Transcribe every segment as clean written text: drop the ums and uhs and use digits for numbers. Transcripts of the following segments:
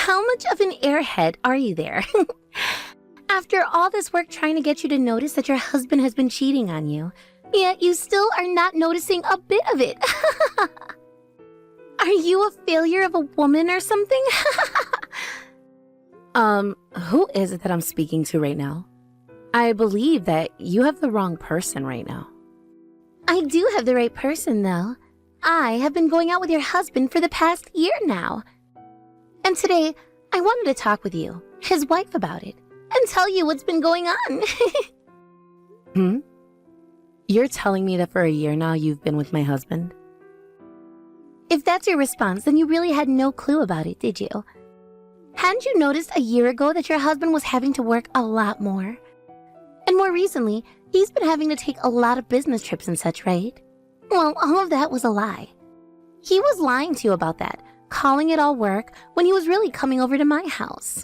How much of an airhead are you there? After all this work trying to get you to notice that your husband has been cheating on you, yet you still are not noticing a bit of it. Are you a failure of a woman or something? Who is it that I'm speaking to right now? I believe that you have the wrong person right now. I do have the right person, though. I have been going out with your husband for the past year now. And today, I wanted to talk with you, his wife, about it, and tell you what's been going on. You're telling me that for a year now you've been with my husband? If that's your response, then you really had no clue about it, did you? Hadn't you noticed a year ago that your husband was having to work a lot more? And more recently, he's been having to take a lot of business trips and such, right? Well, all of that was a lie. He was lying to you about that, calling it all work when he was really coming over to my house.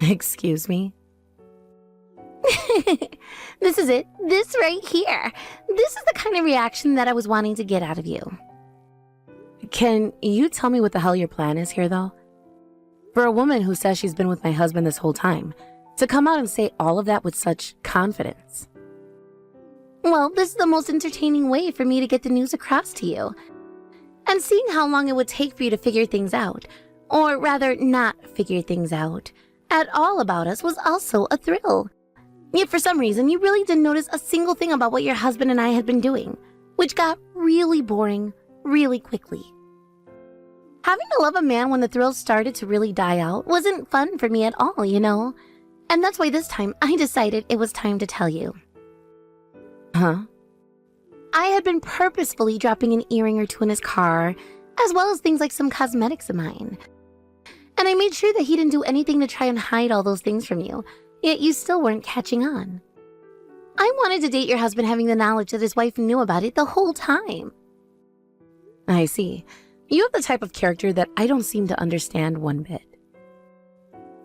Excuse me? This is it. This right here. This is the kind of reaction that I was wanting to get out of you. Can you tell me what the hell your plan is here, though? For a woman who says she's been with my husband this whole time, to come out and say all of that with such confidence. Well, this is the most entertaining way for me to get the news across to you. And seeing how long it would take for you to figure things out, or rather not figure things out, at all about us was also a thrill. Yet for some reason, you really didn't notice a single thing about what your husband and I had been doing, which got really boring really quickly. Having to love a man when the thrills started to really die out wasn't fun for me at all, you know? And that's why this time I decided it was time to tell you. Huh? I had been purposefully dropping an earring or two in his car, as well as things like some cosmetics of mine. And I made sure that he didn't do anything to try and hide all those things from you, yet you still weren't catching on. I wanted to date your husband having the knowledge that his wife knew about it the whole time. I see. You have the type of character that I don't seem to understand one bit.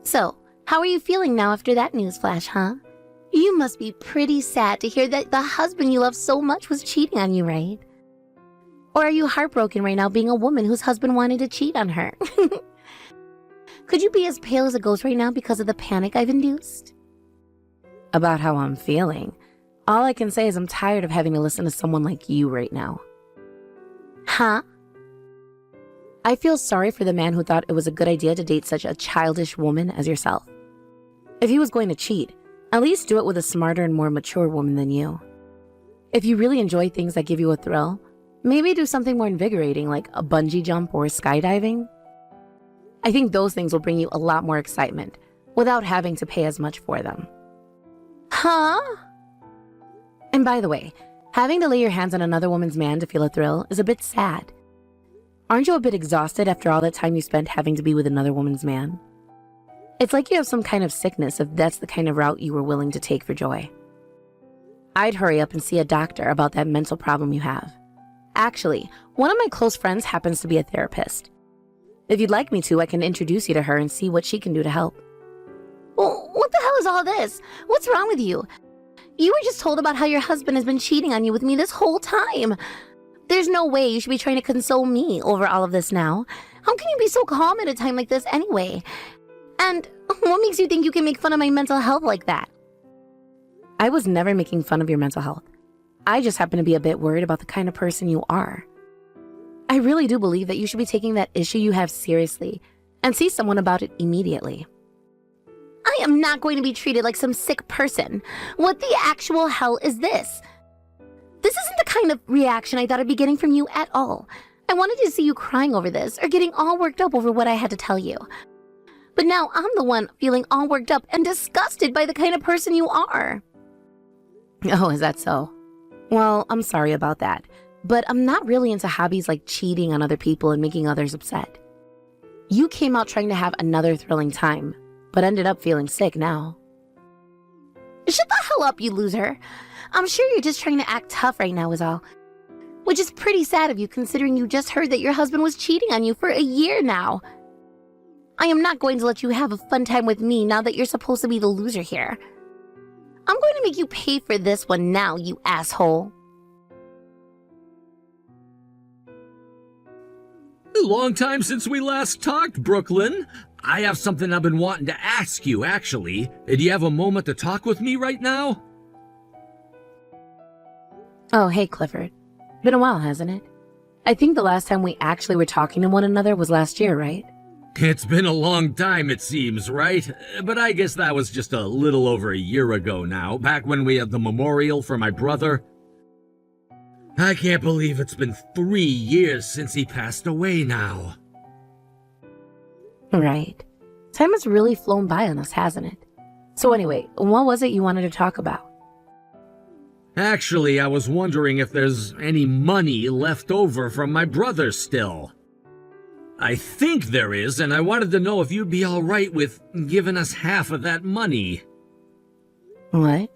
So, how are you feeling now after that news flash, huh? You must be pretty sad to hear that the husband you love so much was cheating on you, right? Or are you heartbroken right now being a woman whose husband wanted to cheat on her? Could you be as pale as a ghost right now because of the panic I've induced? About how I'm feeling, all I can say is I'm tired of having to listen to someone like you right now. Huh? I feel sorry for the man who thought it was a good idea to date such a childish woman as yourself. If he was going to cheat, at least do it with a smarter and more mature woman than you. If you really enjoy things that give you a thrill, maybe do something more invigorating like a bungee jump or skydiving. I think those things will bring you a lot more excitement without having to pay as much for them. Huh? And by the way, having to lay your hands on another woman's man to feel a thrill is a bit sad. Aren't you a bit exhausted after all that time you spent having to be with another woman's man? It's like you have some kind of sickness if that's the kind of route you were willing to take for joy. I'd hurry up and see a doctor about that mental problem you have. Actually, one of my close friends happens to be a therapist. If you'd like me to, I can introduce you to her and see what she can do to help. Well, what the hell is all this? What's wrong with you? You were just told about how your husband has been cheating on you with me this whole time. There's no way you should be trying to console me over all of this now. How can you be so calm at a time like this anyway? And what makes you think you can make fun of my mental health like that? I was never making fun of your mental health. I just happen to be a bit worried about the kind of person you are. I really do believe that you should be taking that issue you have seriously and see someone about it immediately. I am not going to be treated like some sick person. What the actual hell is this? This isn't the kind of reaction I thought I'd be getting from you at all. I wanted to see you crying over this or getting all worked up over what I had to tell you. But now I'm the one feeling all worked up and disgusted by the kind of person you are. Oh, is that so? Well, I'm sorry about that, but I'm not really into hobbies like cheating on other people and making others upset. You came out trying to have another thrilling time, but ended up feeling sick now. Shut the hell up, you loser. I'm sure you're just trying to act tough right now is all. Which is pretty sad of you considering you just heard that your husband was cheating on you for a year now. I am not going to let you have a fun time with me now that you're supposed to be the loser here. I'm going to make you pay for this one now, you asshole. Long time since we last talked, Brooklyn. I have something I've been wanting to ask you, actually. Do you have a moment to talk with me right now? Oh, hey, Clifford. Been a while, hasn't it? I think the last time we actually were talking to one another was last year, right? It's been a long time, it seems, right? But I guess that was just a little over a year ago now, back when we had the memorial for my brother. I can't believe it's been 3 years since he passed away now. Right. Time has really flown by on us, hasn't it? So anyway, what was it you wanted to talk about? Actually, I was wondering if there's any money left over from my brother still. I think there is, and I wanted to know if you'd be all right with giving us half of that money. What?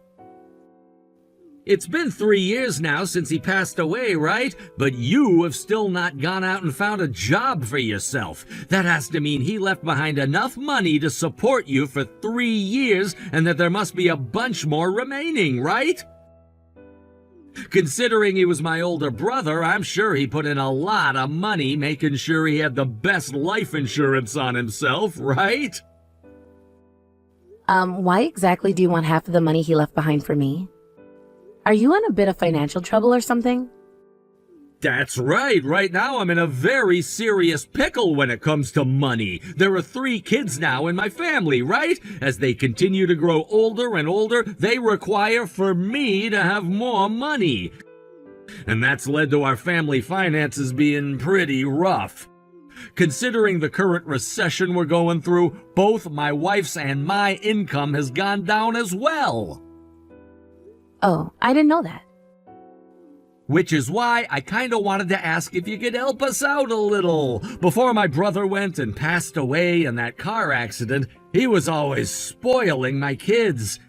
It's been 3 years now since he passed away, right? But you have still not gone out and found a job for yourself. That has to mean he left behind enough money to support you for 3 years, and that there must be a bunch more remaining, right? Considering he was my older brother, I'm sure he put in a lot of money making sure he had the best life insurance on himself, right? Why exactly do you want half of the money he left behind for me? Are you in a bit of financial trouble or something? That's right. Right now I'm in a very serious pickle when it comes to money. There are 3 kids now in my family, right? As they continue to grow older and older, they require for me to have more money. And that's led to our family finances being pretty rough. Considering the current recession we're going through, both my wife's and my income has gone down as well. Oh, I didn't know that. Which is why I kinda wanted to ask if you could help us out a little. Before my brother went and passed away in that car accident, he was always spoiling my kids.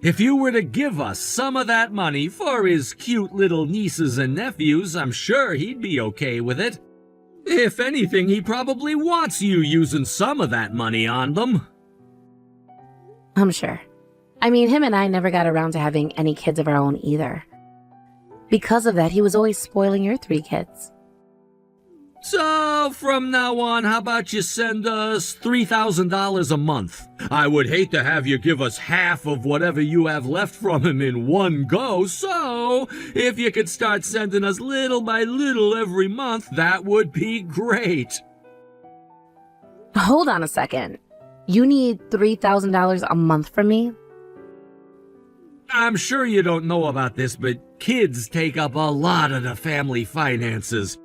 If you were to give us some of that money for his cute little nieces and nephews, I'm sure he'd be okay with it. If anything, he probably wants you using some of that money on them. I'm sure. I mean, him and I never got around to having any kids of our own either. Because of that, he was always spoiling your 3 kids. So, from now on, how about you send us $3,000 a month? I would hate to have you give us half of whatever you have left from him in one go, so if you could start sending us little by little every month, that would be great. Hold on a second. You need $3,000 a month from me? I'm sure you don't know about this, but kids take up a lot of the family finances.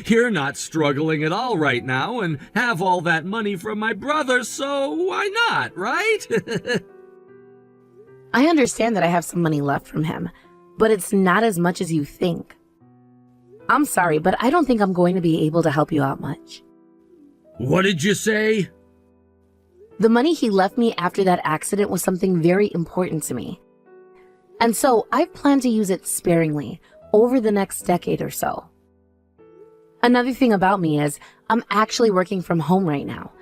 You're not struggling at all right now and have all that money from my brother, so why not, right? I understand that I have some money left from him, but it's not as much as you think. I'm sorry, but I don't think I'm going to be able to help you out much. What did you say? The money he left me after that accident was something very important to me. And so I've planned to use it sparingly over the next decade or so. Another thing about me is I'm actually working from home right now.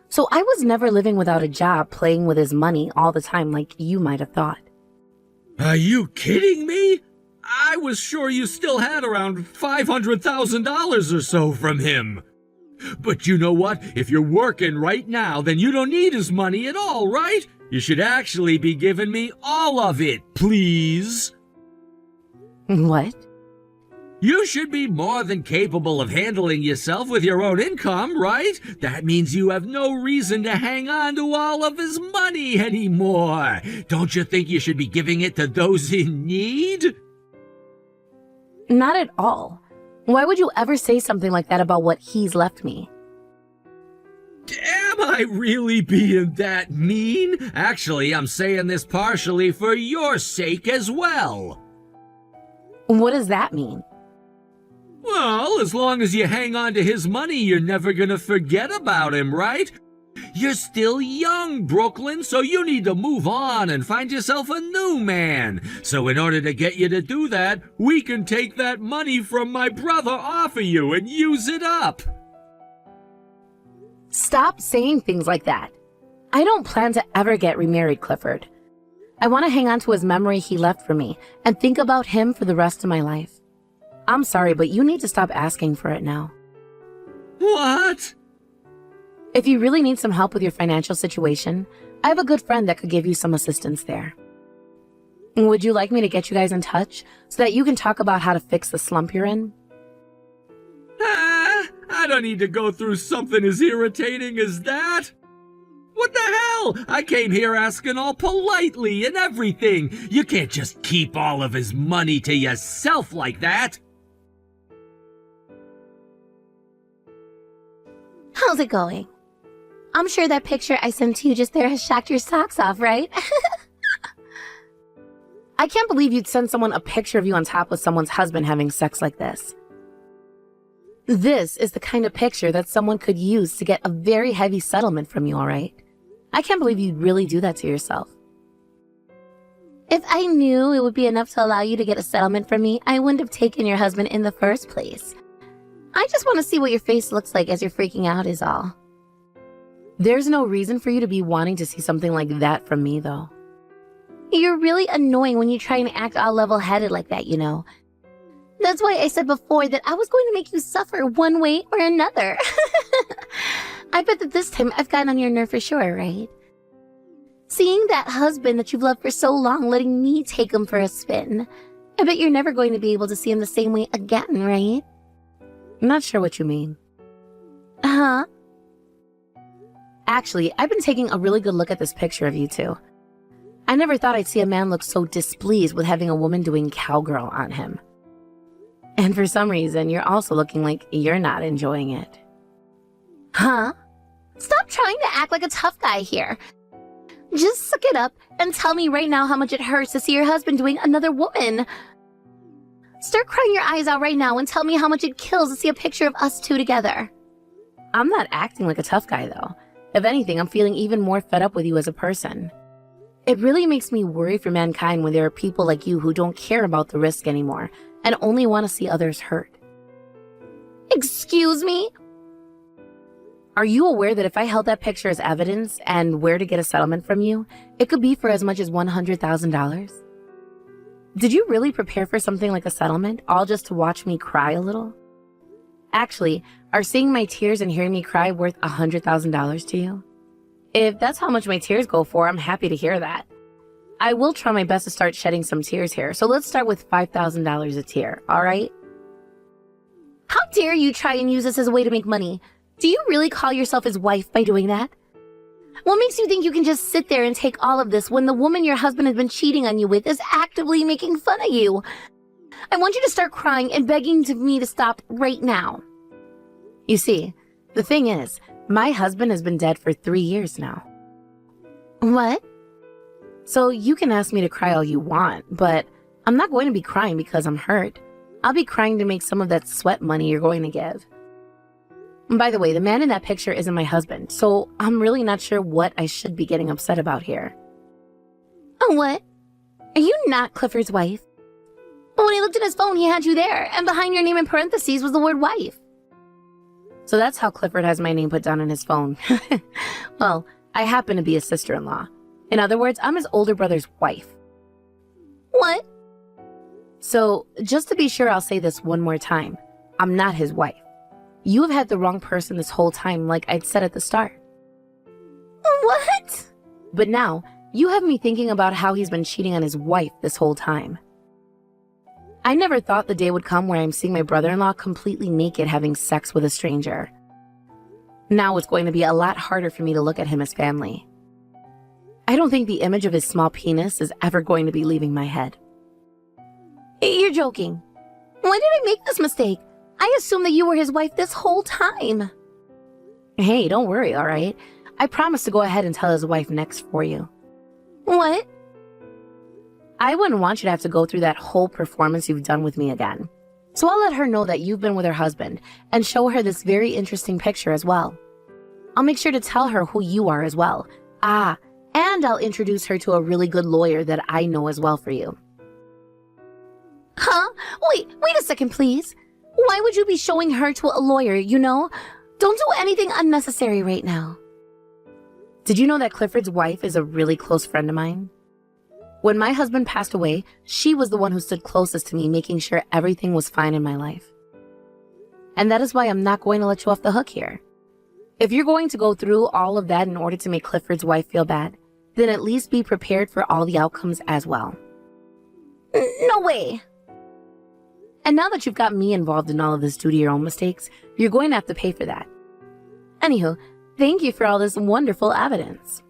So I was never living without a job playing with his money all the time like you might have thought. Are you kidding me? I was sure you still had around $500,000 or so from him. But you know what? If you're working right now, then you don't need his money at all, right? You should actually be giving me all of it, please. What? You should be more than capable of handling yourself with your own income, right? That means you have no reason to hang on to all of his money anymore. Don't you think you should be giving it to those in need? Not at all. Why would you ever say something like that about what he's left me? Am I really being that mean? Actually, I'm saying this partially for your sake as well. What does that mean? Well, as long as you hang on to his money, you're never gonna forget about him, right? You're still young, Brooklyn, so you need to move on and find yourself a new man. So in order to get you to do that, we can take that money from my brother off of you and use it up. Stop saying things like that. I don't plan to ever get remarried, Clifford. I want to hang on to his memory he left for me and think about him for the rest of my life. I'm sorry, but you need to stop asking for it now. What? If you really need some help with your financial situation, I have a good friend that could give you some assistance there. Would you like me to get you guys in touch so that you can talk about how to fix the slump you're in? I don't need to go through something as irritating as that. What the hell? I came here asking all politely and everything. You can't just keep all of his money to yourself like that. How's it going? I'm sure that picture I sent to you just there has shocked your socks off, right? I can't believe you'd send someone a picture of you on top with someone's husband having sex like this. This is the kind of picture that someone could use to get a very heavy settlement from you, all right? I can't believe you'd really do that to yourself. If I knew it would be enough to allow you to get a settlement from me, I wouldn't have taken your husband in the first place. I just want to see what your face looks like as you're freaking out is all. There's no reason for you to be wanting to see something like that from me, though. You're really annoying when you try and act all level-headed like that, you know. That's why I said before that I was going to make you suffer one way or another. I bet that this time I've gotten on your nerve for sure, right? Seeing that husband that you've loved for so long letting me take him for a spin. I bet you're never going to be able to see him the same way again, right? I'm not sure what you mean. Huh? Actually, I've been taking a really good look at this picture of you two. I never thought I'd see a man look so displeased with having a woman doing cowgirl on him. And for some reason, you're also looking like you're not enjoying it. Huh? Stop trying to act like a tough guy here. Just suck it up and tell me right now how much it hurts to see your husband doing another woman. Start crying your eyes out right now and tell me how much it kills to see a picture of us two together. I'm not acting like a tough guy, though. If anything, I'm feeling even more fed up with you as a person. It really makes me worry for mankind when there are people like you who don't care about the risk anymore and only want to see others hurt. Excuse me? Are you aware that if I held that picture as evidence and where to get a settlement from you, it could be for as much as $100,000? Did you really prepare for something like a settlement, all just to watch me cry a little? Actually, are seeing my tears and hearing me cry worth $100,000 to you? If that's how much my tears go for, I'm happy to hear that. I will try my best to start shedding some tears here, so let's start with $5,000 a tear, all right? How dare you try and use this as a way to make money? Do you really call yourself his wife by doing that? What makes you think you can just sit there and take all of this when the woman your husband has been cheating on you with is actively making fun of you? I want you to start crying and begging me to stop right now. You see, the thing is, my husband has been dead for 3 years now. What? So you can ask me to cry all you want, but I'm not going to be crying because I'm hurt. I'll be crying to make some of that sweat money you're going to give. And by the way, the man in that picture isn't my husband, so I'm really not sure what I should be getting upset about here. Oh, what? Are you not Clifford's wife? But when he looked at his phone, he had you there, and behind your name in parentheses was the word wife. So that's how Clifford has my name put down in his phone. Well, I happen to be his sister-in-law. In other words, I'm his older brother's wife. What? So, just to be sure, I'll say this one more time. I'm not his wife. You have had the wrong person this whole time, like I'd said at the start. What? But now, you have me thinking about how he's been cheating on his wife this whole time. I never thought the day would come where I'm seeing my brother-in-law completely naked having sex with a stranger. Now it's going to be a lot harder for me to look at him as family. I don't think the image of his small penis is ever going to be leaving my head. You're joking. Why did I make this mistake? I assumed that you were his wife this whole time. Hey, don't worry, all right? I promise to go ahead and tell his wife next for you. What? I wouldn't want you to have to go through that whole performance you've done with me again. So I'll let her know that you've been with her husband and show her this very interesting picture as well. I'll make sure to tell her who you are as well. And I'll introduce her to a really good lawyer that I know as well for you. Huh? Wait a second, please. Why would you be showing her to a lawyer, you know? Don't do anything unnecessary right now. Did you know that Clifford's wife is a really close friend of mine? When my husband passed away, she was the one who stood closest to me, making sure everything was fine in my life. And that is why I'm not going to let you off the hook here. If you're going to go through all of that in order to make Clifford's wife feel bad, then at least be prepared for all the outcomes as well. No way. And now that you've got me involved in all of this due to your own mistakes, you're going to have to pay for that. Anywho, thank you for all this wonderful evidence.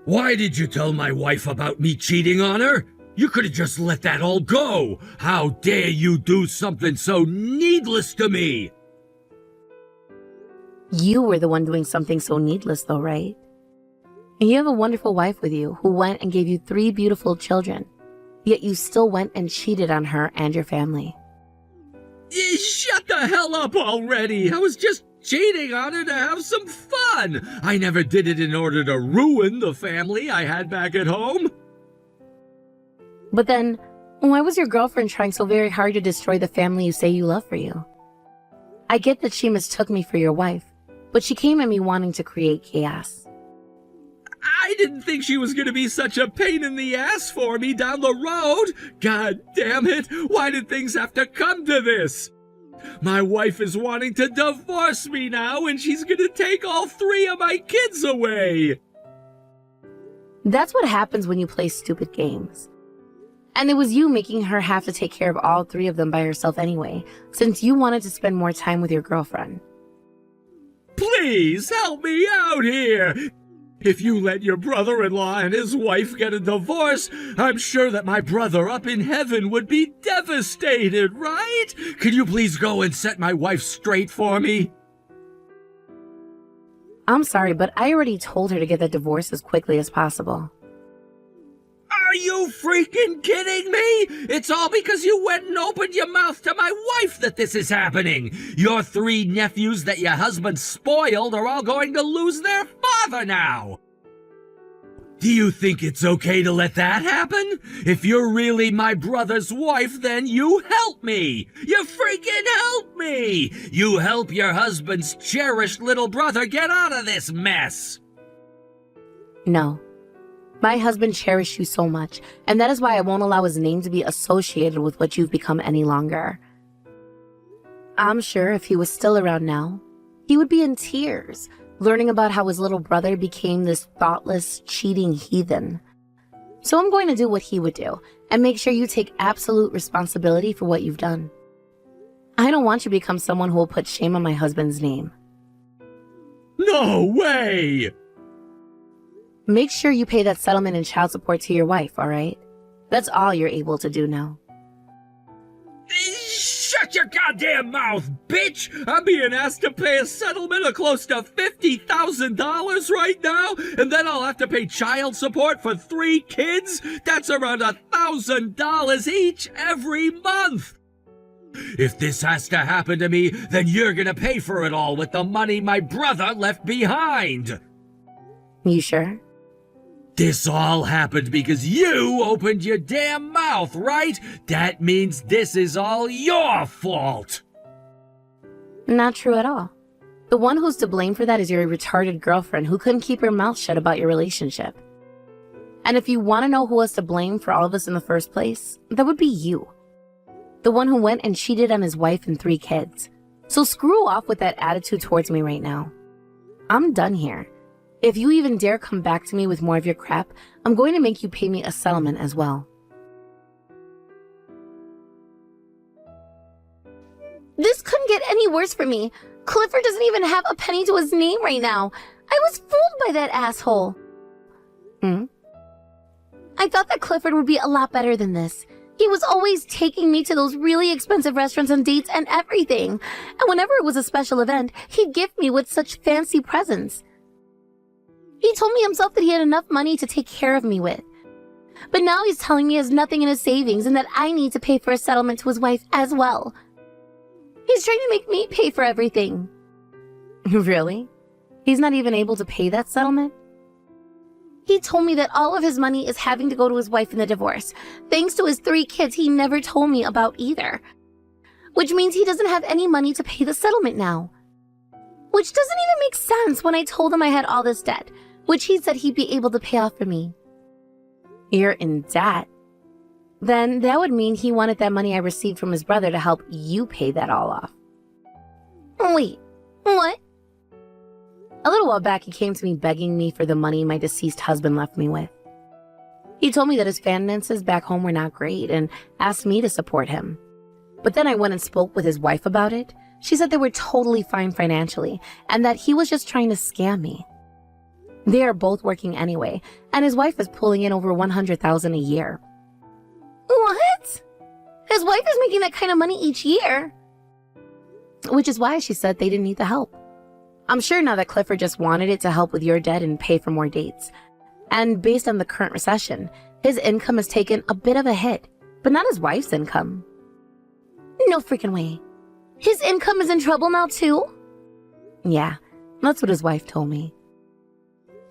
Why did you tell my wife about me cheating on her? You could have just let that all go. How dare you do something so needless to me? You were the one doing something so needless though, right? And you have a wonderful wife with you who went and gave you 3 beautiful children. Yet you still went and cheated on her and your family. Shut the hell up already. I was just cheating on her to have some fun. I never did it in order to ruin the family I had back at home. But then, why was your girlfriend trying so very hard to destroy the family you say you love for you? I get that she mistook me for your wife, but she came at me wanting to create chaos. I didn't think she was going to be such a pain in the ass for me down the road. God damn it. Why did things have to come to this? My wife is wanting to divorce me now, and she's going to take all 3 of my kids away. That's what happens when you play stupid games. And it was you making her have to take care of all 3 of them by herself anyway, since you wanted to spend more time with your girlfriend. Please help me out here. If you let your brother-in-law and his wife get a divorce, I'm sure that my brother up in heaven would be devastated, right? Can you please go and set my wife straight for me? I'm sorry, but I already told her to get the divorce as quickly as possible. Are you freaking kidding me? It's all because you went and opened your mouth to my wife that this is happening. Your 3 nephews that your husband spoiled are all going to lose their father now. Do you think it's okay to let that happen? If you're really my brother's wife, then you help me. You freaking help me. You help your husband's cherished little brother get out of this mess. No. My husband cherished you so much, and that is why I won't allow his name to be associated with what you've become any longer. I'm sure if he was still around now, he would be in tears, learning about how his little brother became this thoughtless, cheating heathen. So I'm going to do what he would do, and make sure you take absolute responsibility for what you've done. I don't want you to become someone who will put shame on my husband's name. No way! Make sure you pay that settlement and child support to your wife, all right? That's all you're able to do now. Shut your goddamn mouth, bitch! I'm being asked to pay a settlement of close to $50,000 right now, and then I'll have to pay child support for 3 kids? That's around $1,000 each every month! If this has to happen to me, then you're gonna pay for it all with the money my brother left behind! You sure? This all happened because you opened your damn mouth, right? That means this is all your fault. Not true at all. The one who's to blame for that is your retarded girlfriend who couldn't keep her mouth shut about your relationship. And if you want to know who was to blame for all of this in the first place, that would be you. The one who went and cheated on his wife and 3 kids. So screw off with that attitude towards me right now. I'm done here. If you even dare come back to me with more of your crap, I'm going to make you pay me a settlement as well. This couldn't get any worse for me. Clifford doesn't even have a penny to his name right now. I was fooled by that asshole. I thought that Clifford would be a lot better than this. He was always taking me to those really expensive restaurants and dates and everything. And whenever it was a special event, he'd gift me with such fancy presents. He told me himself that he had enough money to take care of me with. But now he's telling me he has nothing in his savings and that I need to pay for a settlement to his wife as well. He's trying to make me pay for everything. Really? He's not even able to pay that settlement? He told me that all of his money is having to go to his wife in the divorce, thanks to his 3 kids he never told me about either. Which means he doesn't have any money to pay the settlement now. Which doesn't even make sense when I told him I had all this debt, which he said he'd be able to pay off for me. You're in debt? then that would mean he wanted that money I received from his brother to help you pay that all off. Wait, what? A little while back, he came to me begging me for the money my deceased husband left me with. He told me that his finances back home were not great and asked me to support him. But then I went and spoke with his wife about it. She said they were totally fine financially and that he was just trying to scam me. They are both working anyway, and his wife is pulling in over $100,000 a year. What? His wife is making that kind of money each year. Which is why she said they didn't need the help. I'm sure now that Clifford just wanted it to help with your debt and pay for more dates. And based on the current recession, his income has taken a bit of a hit, but not his wife's income. No freaking way. His income is in trouble now too? Yeah, that's what his wife told me.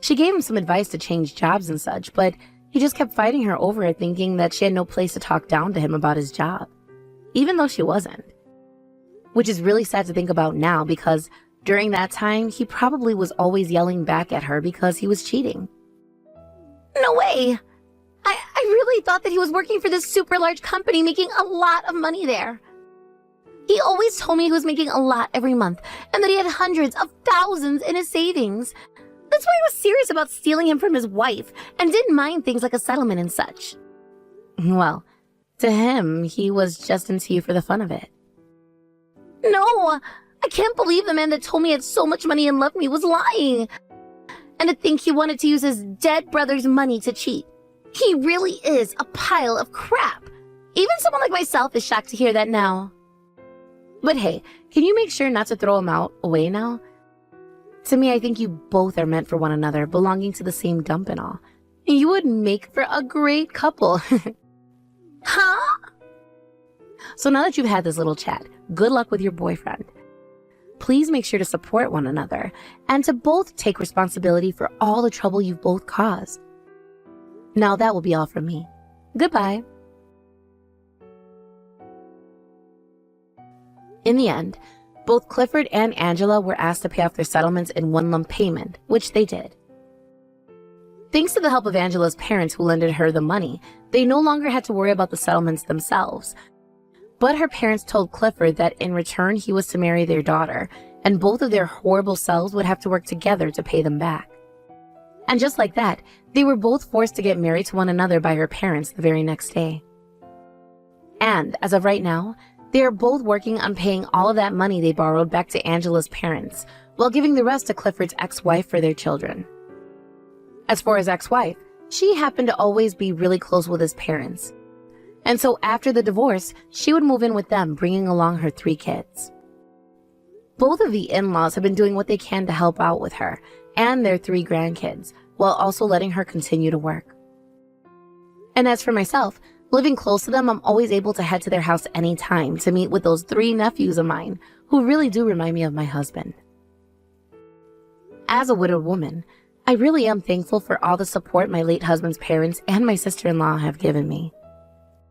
She gave him some advice to change jobs and such, but he just kept fighting her over it, thinking that she had no place to talk down to him about his job, even though she wasn't. Which is really sad to think about now, because during that time, he probably was always yelling back at her because he was cheating. No way! I really thought that he was working for this super large company making a lot of money there. He always told me he was making a lot every month and that he had hundreds of thousands in his savings. That's why I was serious about stealing him from his wife and didn't mind things like a settlement and such. Well, to him, he was just into you for the fun of it. No, I can't believe the man that told me he had so much money and loved me was lying. And to think he wanted to use his dead brother's money to cheat. He really is a pile of crap. Even someone like myself is shocked to hear that now. But hey, can you make sure not to throw him away now? To me, I think you both are meant for one another, belonging to the same dump and all. You would make for a great couple. Huh? So now that you've had this little chat, good luck with your boyfriend. Please make sure to support one another and to both take responsibility for all the trouble you've both caused. Now that will be all from me. Goodbye. In the end, both Clifford and Angela were asked to pay off their settlements in one lump payment, which they did. Thanks to the help of Angela's parents who lended her the money, they no longer had to worry about the settlements themselves. But her parents told Clifford that in return he was to marry their daughter, and both of their horrible selves would have to work together to pay them back. And just like that, they were both forced to get married to one another by her parents the very next day. And as of right now, they are both working on paying all of that money they borrowed back to Angela's parents, while giving the rest to Clifford's ex-wife for their children. As for his ex-wife, she happened to always be really close with his parents. And so after the divorce, she would move in with them, bringing along her 3 kids. Both of the in-laws have been doing what they can to help out with her and their 3 grandkids, while also letting her continue to work. And as for myself, living close to them, I'm always able to head to their house anytime to meet with those 3 nephews of mine, who really do remind me of my husband. As a widowed woman, I really am thankful for all the support my late husband's parents and my sister-in-law have given me.